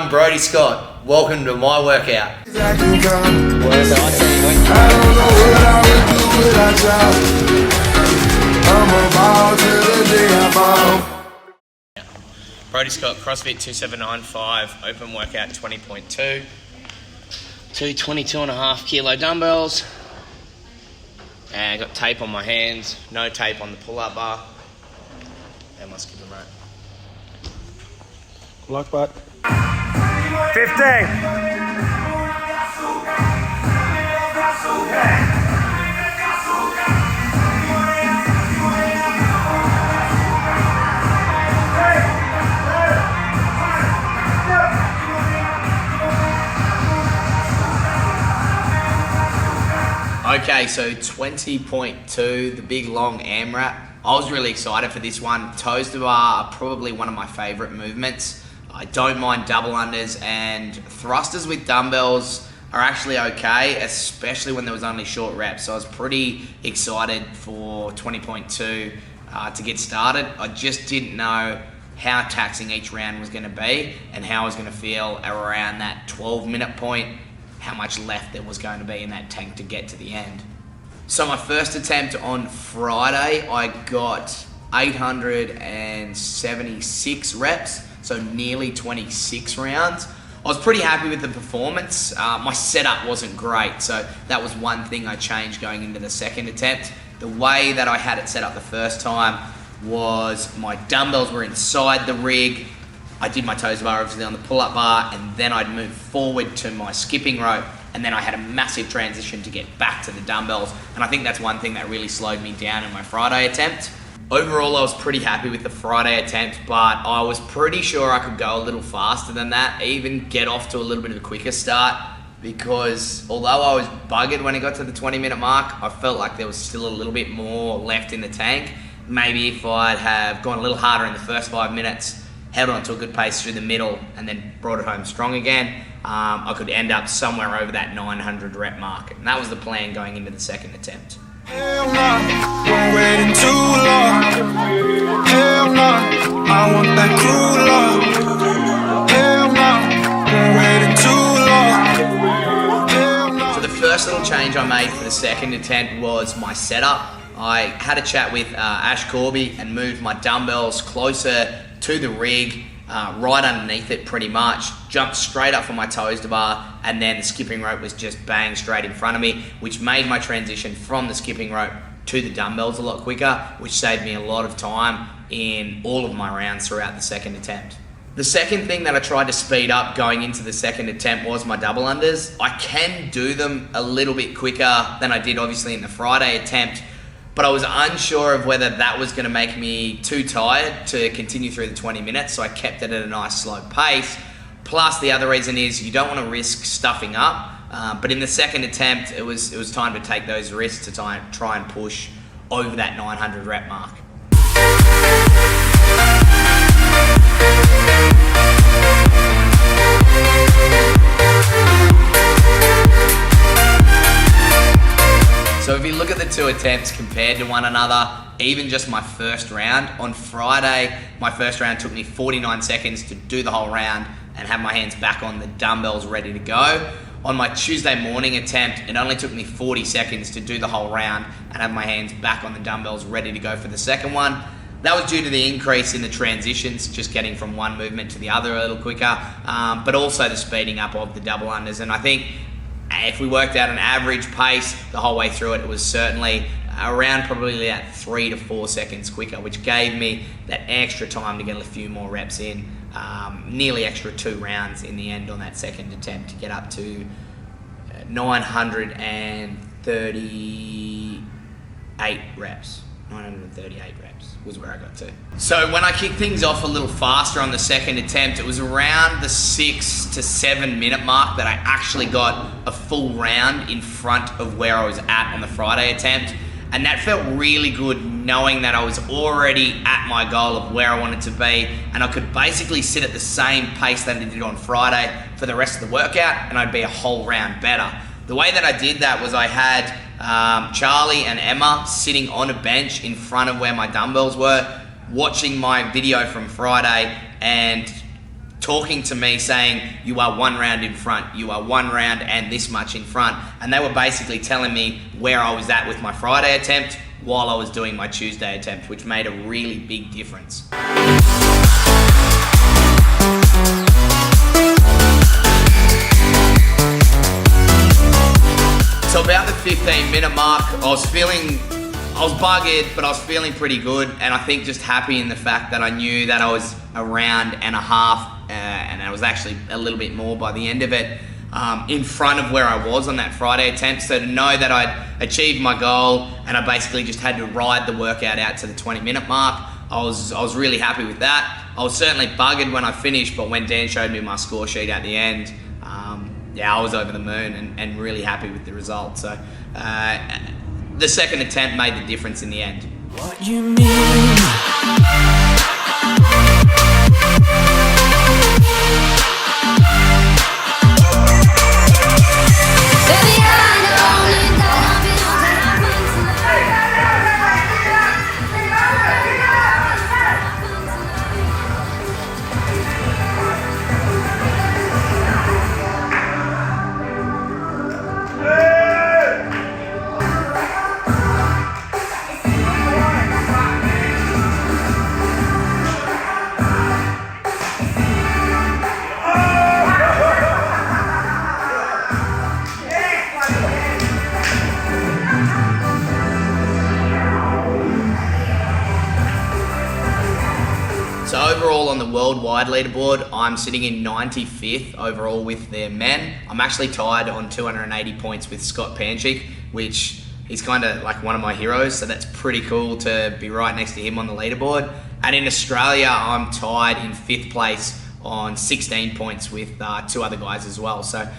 I'm Brodie Scott. Welcome to my workout. Brodie Scott, CrossFit 2795, open workout 20.2. Two 22.5 kilo dumbbells. And I got tape on my hands, no tape on the pull-up bar. And my skipping rope. Lock butt. 15. Okay, so 20.2, the big long AMRAP. I was really excited for this one. Toes to bar are probably one of my favorite movements. I don't mind double unders, and thrusters with dumbbells are actually okay, especially when there was only short reps. So I was pretty excited for 20.2 to get started. I just didn't know how taxing each round was gonna be and how I was gonna feel around that 12-minute point, how much left there was going to be in that tank to get to the end. So my first attempt on Friday, I got 876 reps, so nearly 26 rounds. I was pretty happy with the performance. My setup wasn't great, so that was one thing I changed going into the second attempt. The way that I had it set up the first time was my dumbbells were inside the rig. I did my toes to bar obviously on the pull-up bar, and then I'd move forward to my skipping rope, and then I had a massive transition to get back to the dumbbells. And I think that's one thing that really slowed me down in my Friday attempt. Overall, I was pretty happy with the Friday attempt, but I was pretty sure I could go a little faster than that, even get off to a little bit of a quicker start, because although I was buggered when it got to the 20-minute mark, I felt like there was still a little bit more left in the tank. Maybe if I'd have gone a little harder in the first 5 minutes, held on to a good pace through the middle, and then brought it home strong again, I could end up somewhere over that 900 rep mark. And that was the plan going into the second attempt. Hell no, we're waiting too long. Hell no, I want that cruel love. Hell no, we're waiting too long. So the first little change I made for the second attempt was my setup. I had a chat with Ash Corby and moved my dumbbells closer to the rig, right underneath it pretty much, jumped straight up for my toes to bar, and then the skipping rope was just bang straight in front of me, which made my transition from the skipping rope to the dumbbells a lot quicker, which saved me a lot of time in all of my rounds throughout the second attempt. The second thing that I tried to speed up going into the second attempt was my double unders. I can do them a little bit quicker than I did obviously in the Friday attempt, but I was unsure of whether that was going to make me too tired to continue through the 20 minutes, so I kept it at a nice slow pace. Plus, the other reason is you don't want to risk stuffing up, but in the second attempt, it was time to take those risks to try and push over that 900 rep mark. So if you look at the two attempts compared to one another, even just my first round, on Friday, my first round took me 49 seconds to do the whole round and have my hands back on the dumbbells ready to go. On my Tuesday morning attempt, it only took me 40 seconds to do the whole round and have my hands back on the dumbbells ready to go for the second one. That was due to the increase in the transitions, just getting from one movement to the other a little quicker, but also the speeding up of the double unders. And I think if we worked out an average pace the whole way through it, it was certainly around probably that 3 to 4 seconds quicker, which gave me that extra time to get a few more reps in, nearly extra 2 rounds in the end on that second attempt to get up to 938 reps. 938 reps was where I got to. So when I kicked things off a little faster on the second attempt, it was around the 6 to 7 minute mark that I actually got a full round in front of where I was at on the Friday attempt. And that felt really good, knowing that I was already at my goal of where I wanted to be, and I could basically sit at the same pace that I did on Friday for the rest of the workout, and I'd be a whole round better. The way that I did that was I had Charlie and Emma sitting on a bench in front of where my dumbbells were, watching my video from Friday and talking to me saying, you are 1 round in front, you are 1 round and this much in front. And they were basically telling me where I was at with my Friday attempt while I was doing my Tuesday attempt, which made a really big difference. So about the 15-minute mark, I was buggered, but I was feeling pretty good, and I think just happy in the fact that I knew that I was a round and a half, and I was actually a little bit more by the end of it, in front of where I was on that Friday attempt. So to know that I'd achieved my goal and I basically just had to ride the workout out to the 20-minute mark, I was really happy with that. I was certainly buggered when I finished, but when Dan showed me my score sheet at the end, yeah, I was over the moon and really happy with the result. So the second attempt made the difference in the end. What you mean? So overall on the worldwide leaderboard, I'm sitting in 95th overall with their men. I'm actually tied on 280 points with Scott Panchik, which he's kind of like one of my heroes, so that's pretty cool to be right next to him on the leaderboard. And in Australia, I'm tied in 5th place on 16 points with 2 other guys as well. So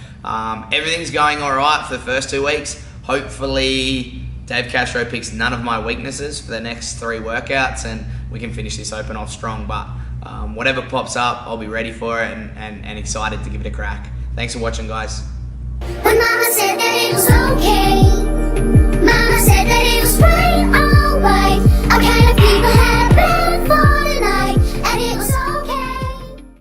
everything's going all right for the first 2 weeks. Hopefully Dave Castro picks none of my weaknesses for the next 3 workouts and we can finish this Open off strong. But whatever pops up, I'll be ready for it and excited to give it a crack. Thanks for watching, guys. When Mama said that it was okay.